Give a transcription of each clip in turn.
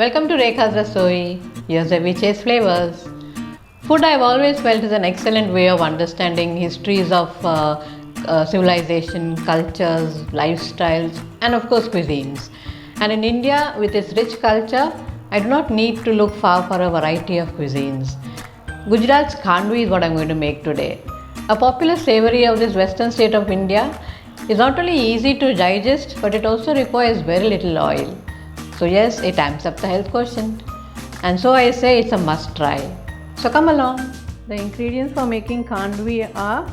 Welcome to REKHA'S RASOI. Here's where we chase flavors. Food I've always felt is an excellent way of understanding histories of civilization, cultures, lifestyles, and of course cuisines. And in India, with its rich culture, I do not need to look far for a variety of cuisines. Gujarat's Khandvi is what I'm going to make today. A popular savory of this western state of India is not only easy to digest, but it also requires very little oil. So yes, it amps up the health quotient. And so I say it's a must try. So come along. The ingredients for making Khandvi are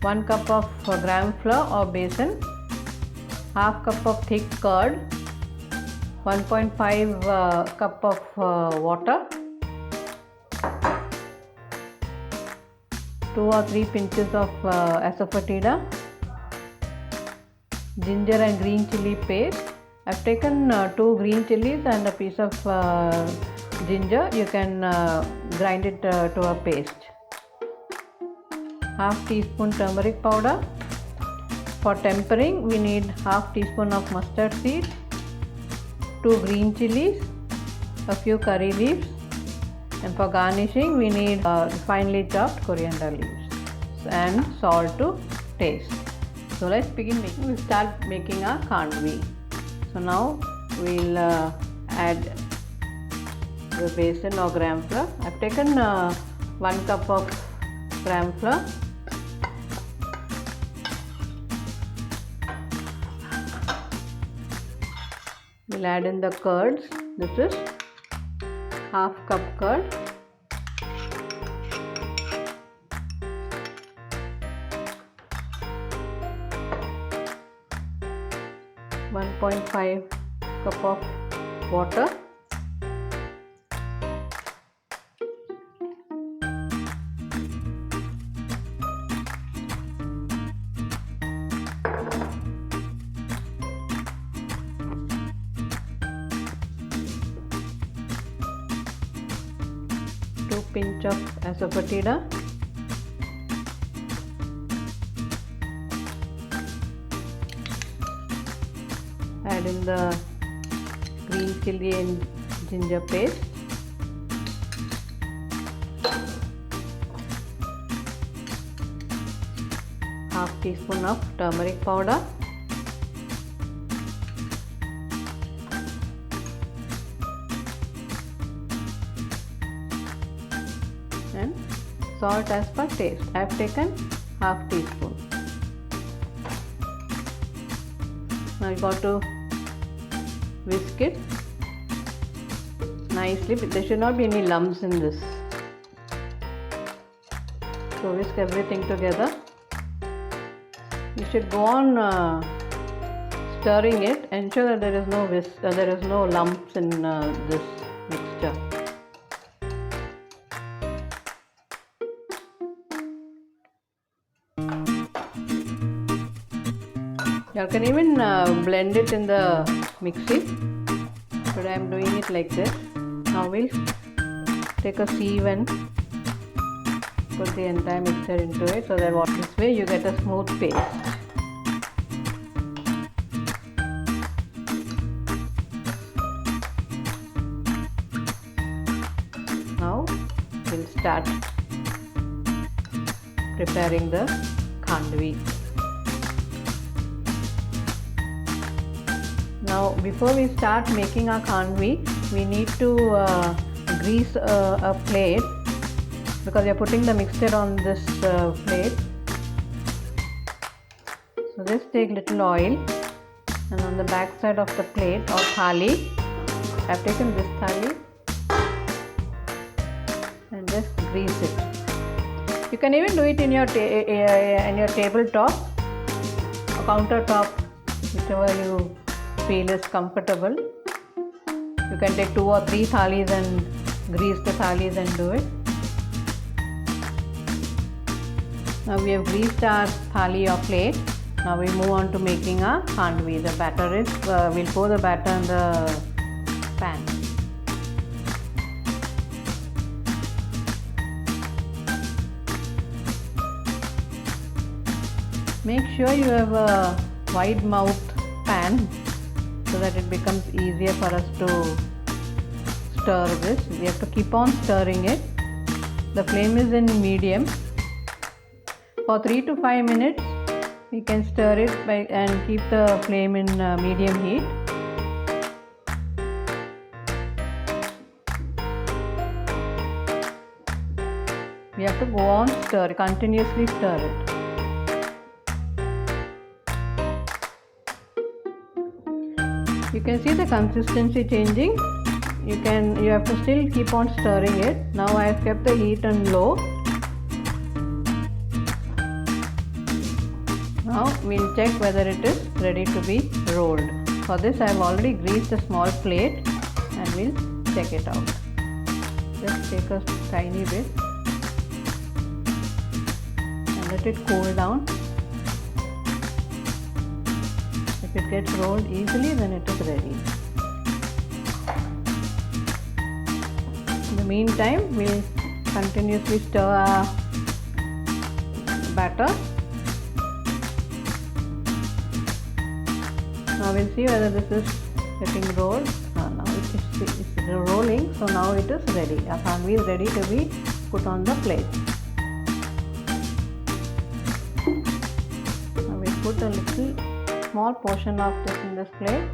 1 cup of Gramflour or besan, half cup of thick curd, 1.5 cup of water, 2 or 3 pinches of Asafotida, ginger and green chilli paste. I've taken 2 green chillies and a piece of ginger. You can grind it to a paste. Half teaspoon turmeric powder. For tempering, we need half teaspoon of mustard seed, 2 green chillies, a few curry leaves, and for garnishing, we need finely chopped coriander leaves and salt to taste. So let's begin making. We'll start making our Khandvi. So now we'll add the besan or Gramflour. I've taken 1 cup of Gramflour. We'll add in the curds. This is half cup curd. .5 cup of water, two pinch of Asafotida, add in the green chilli and ginger paste, half teaspoon of turmeric powder, and salt as per taste. I have taken half teaspoon. Now you got to whisk it nicely. There should not be any lumps in this. So whisk everything together. You should go on stirring it. Ensure that there is no lumps in this mixture. You can even blend it in the mixie, but I am doing it like this. Now we'll take a sieve and put the entire mixture into it, so that this way you get a smooth paste. Now we'll start preparing the Khandvi. Now before we start making our Khandvi, we need to grease a plate, because we are putting the mixture on this plate. So just take little oil, and on the back side of the plate or thali, I have taken this thali, and just grease it. You can even do it in your tabletop or countertop, whichever you feel is comfortable. You can take 2 or 3 thalis and grease the thalis and do it. Now we have greased our thali or plate. Now we move on to making our Khandvi. The batter is, we'll pour the batter in the pan. Make sure you have a wide mouth pan so that it becomes easier for us to stir this. We have to keep on stirring it. The flame is in medium. For 3 to 5 minutes, we can stir it and keep the flame in medium heat. We have to go on continuously stir it. You can see the consistency changing. You have to still keep on stirring it. Now I have kept the heat on low. Now we'll check whether it is ready to be rolled. For this I have already greased a small plate and we'll check it out. Just take a tiny bit and let it cool down. If it gets rolled easily, then it is ready. In the meantime, we'll continuously stir our batter. Now we'll see whether this is getting rolled. Now it's rolling, so now it is ready. Our khandvi is ready to be put on the plate. Now we'll put a little small portion of this in this plate.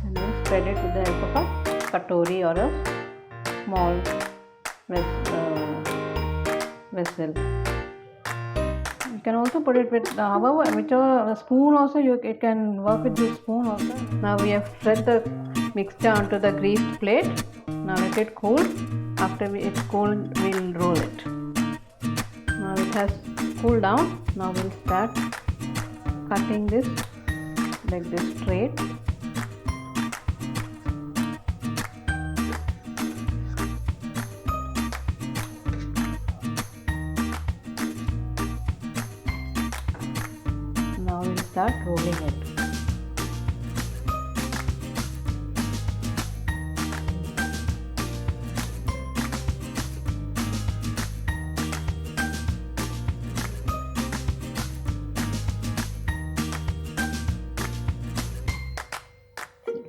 And then spread it with the help of a katori or a small vessel. You can also put it with whichever spoon also. It can work with this spoon also. Now we have spread the mixture onto the greased plate. Now let it cool. After it's cooled, we'll roll it. Now it has cooled down. Now we'll start cutting this like this straight. Now we'll start rolling it.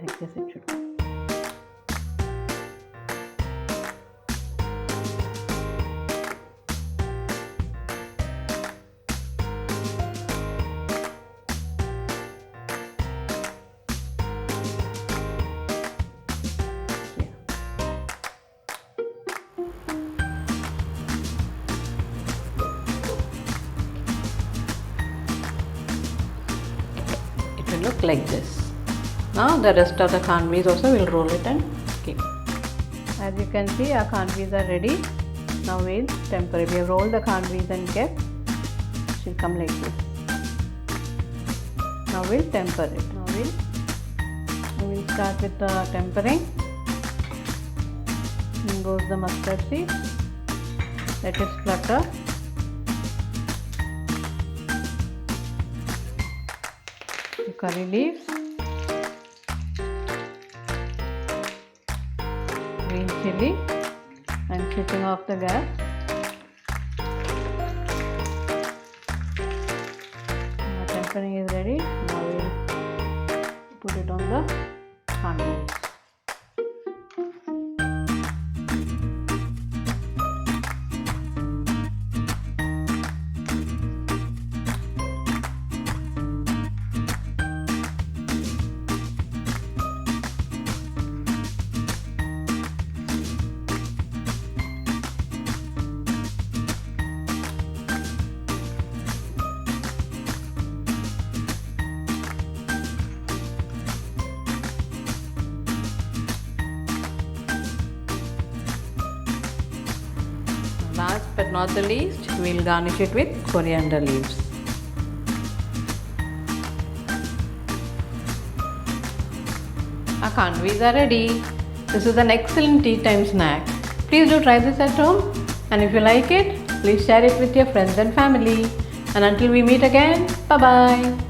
Like this it should go. It will look like this. Now the rest of the khandvis also will roll it and keep. As you can see, our khandvis are ready. Now we'll temper it. We have rolled the khandvis and kept. It should come like this. Now we'll temper it. Now we'll start with the tempering. In goes the mustard seed. Let it splutter. The curry leaves. Green chilli. I'm switching off the gas. Now tempering is ready. Now we'll put it on the khandvis. Last but not the least, we will garnish it with coriander leaves. Our khandvis are ready. This is an excellent tea time snack. Please do try this at home, and if you like it, please share it with your friends and family. And until we meet again, bye bye.